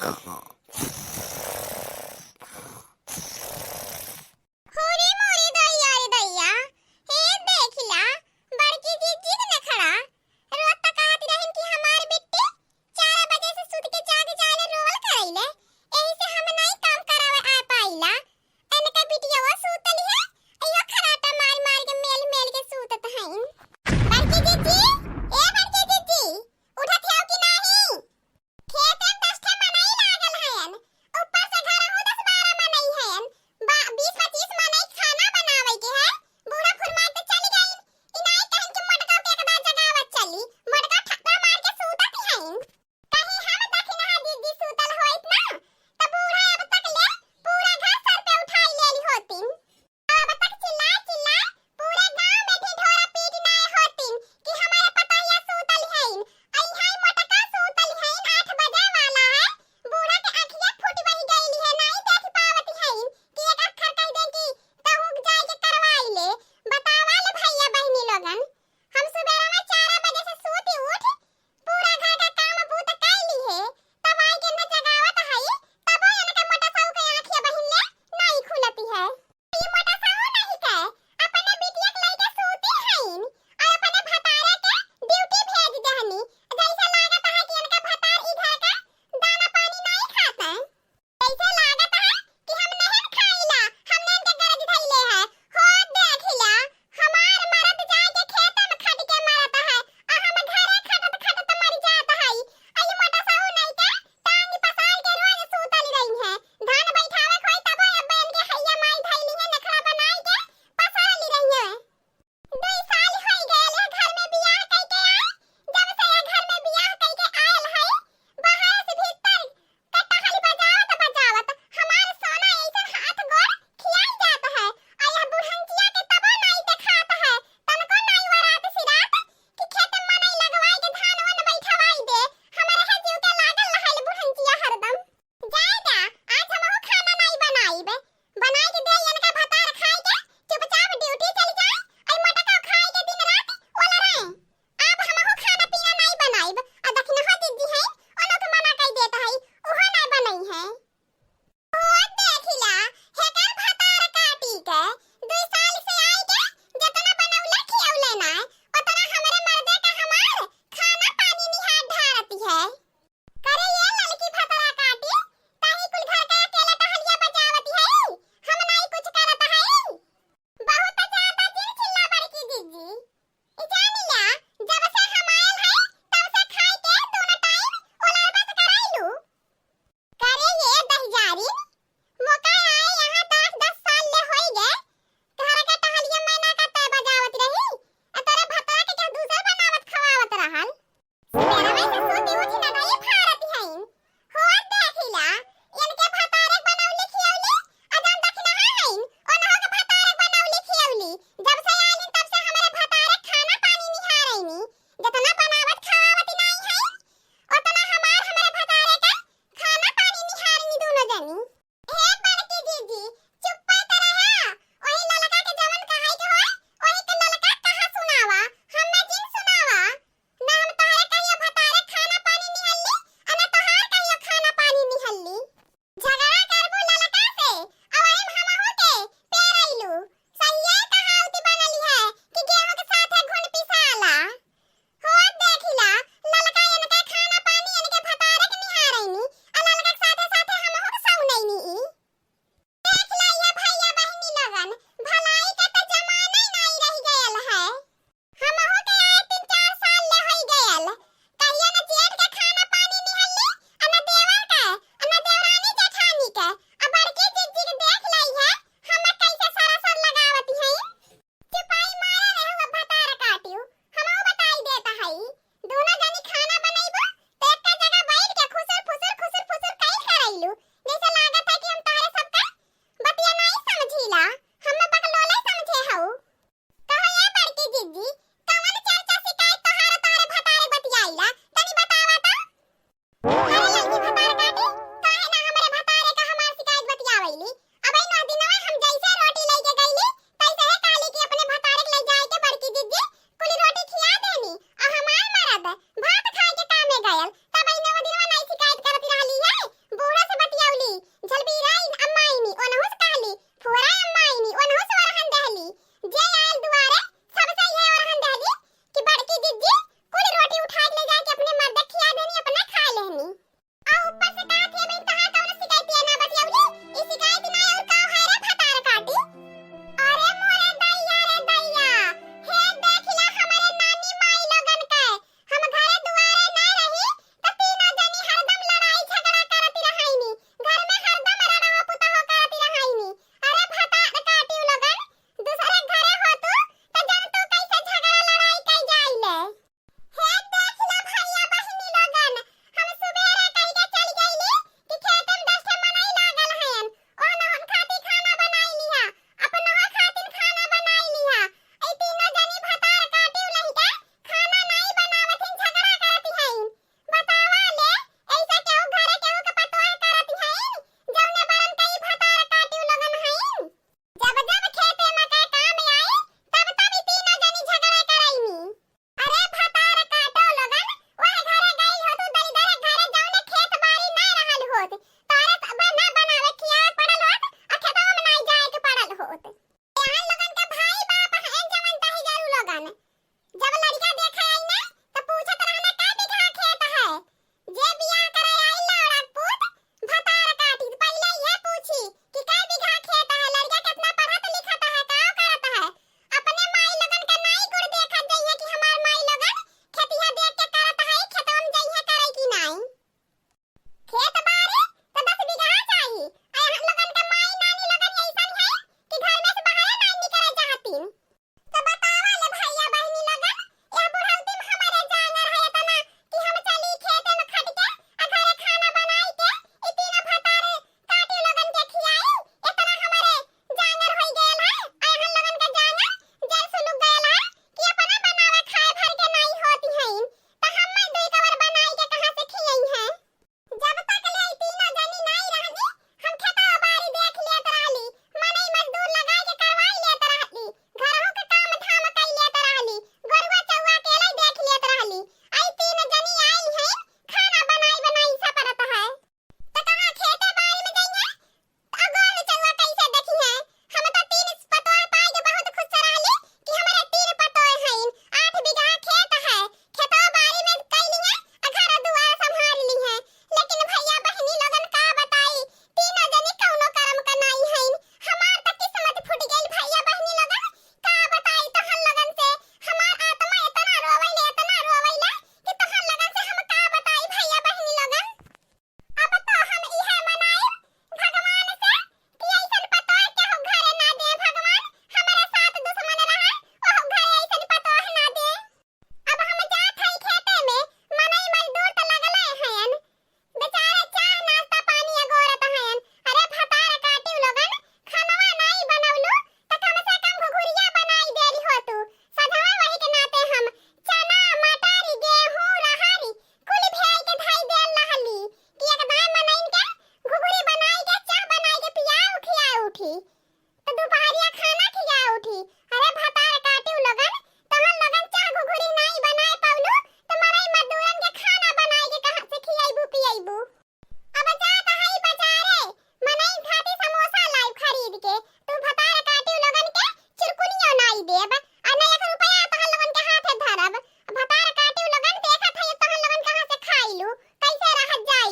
होरे मोरे दैया रे दैया, हे देखला बड़की जीजी ने खड़ा रोज तक कहती रहन कि हमार बिट्टी 4 बजे से सुत के जाग जाले रोल करैले, एही से हम नहीं काम करावे आ पाइला। एनका बिटिया वो सुतली है, अयो खराटा मार मार के मेल मेल के सुतत हईन। बड़की जीजी, ए बड़की जीजी, उठत हो कि नहीं? खेत में 10 ठे मनई लागल है,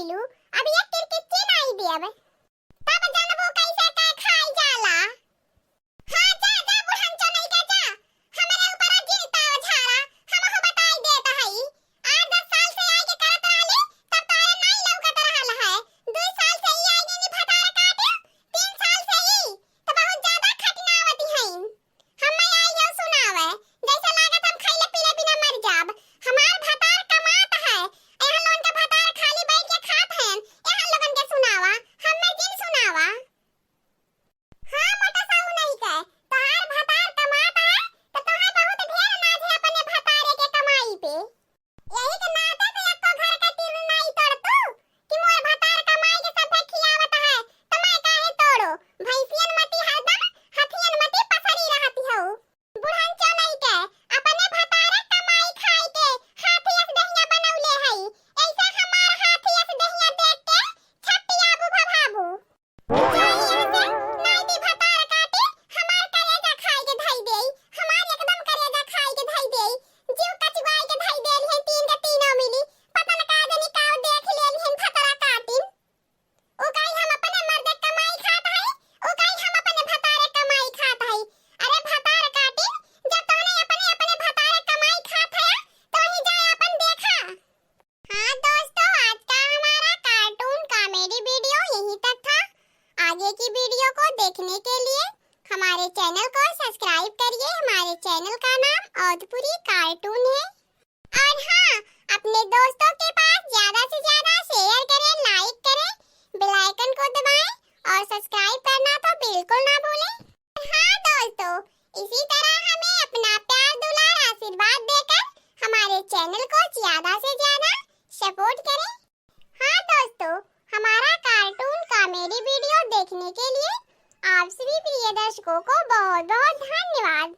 गइलू, अब ये तिरकिच्ची नहीं देब, तब जानबो कैसे का खाई जाला। हाँ जा जा बुढ़न चनई के जा, हमरे ऊपर जिनता झाड़ा, हमहु बताई देत हई। 8-10 साल से आई के करत रहली, तब तारे नहीं लौकत रहल है। 2 साल से ई आई नी भतार काटे, 3 साल से ई तो बहुत ज्यादा खटनावती हई। हम्मे आई जाओ सुनावे, जैसे लागत हम खइले पीले बिना मर जाब। हमार भतार कमात है, एहन लोगन के भतार खाली बैठ के खात हैं, एहन लोगन के सुनावा, हम्मे जिन सुनावा। हाँ मोटा साहू नहीं कहे, तोहार भतार कमात है तो तोहार बहुत ढेर नाज है अपने भतारे के कमाई पे। यही के नाते तो एको घर का तीर नहीं तोड़तू कि मोर भतार कमाई के सब खियावत है, तो मैं काहे तोड़ो। भैंसियन मती हरदम हथियन मती पसरी रहती हो। बुढ़न चो नहीं के अपने भतारे कमाई खाई के हाथियस दहिया बनौले हई, ऐसे हमार हाथियस दहिया देख के छट्टियाबू भभाबू। नाइटी भतार काटे, हमार कलेजा खाई के धई देई, हमार एकदम कलेजा खाई के धई देई, जीव कचवाई के धई देली है, तीन के तीनों मिली, पता न का जनी काव देख लेली है भतरा काटिन। ओ काई हम अपने मर्दे कमाई खात हई, ओ काई हम अपने भतारे कमाई खात हई। अरे भतार काटिन, जब तोने अपने अपने भतारे कमाई खात है तो ही जाए अपन देखा। हाँ दोस्तों, आज का हमारा कार्टून कॉमेडी वीडियो यहीं तक था। आगे की वीडियो को देखने के लिए हमारे चैनल को सब्सक्राइब करिए। हमारे चैनल का नाम औधपुरी कार्टून है। और हाँ, अपने दोस्तों के पास ज्यादा से ज्यादा शेयर करें, लाइक करें, बेल आइकन को दबाएं और सब्सक्राइब करना तो बिल्कुल ना भूलें। हाँ दोस्तों, इसी तरह हमें अपना प्यार दुलार आशीर्वाद देकर हमारे चैनल को ज्यादा से ज्यादा सपोर्ट करें। हाँ दोस्तों, हमारा कार्टून कॉमेडी वीडियो देखने के लिए आप सभी प्रिय दर्शकों को बहुत बहुत धन्यवाद।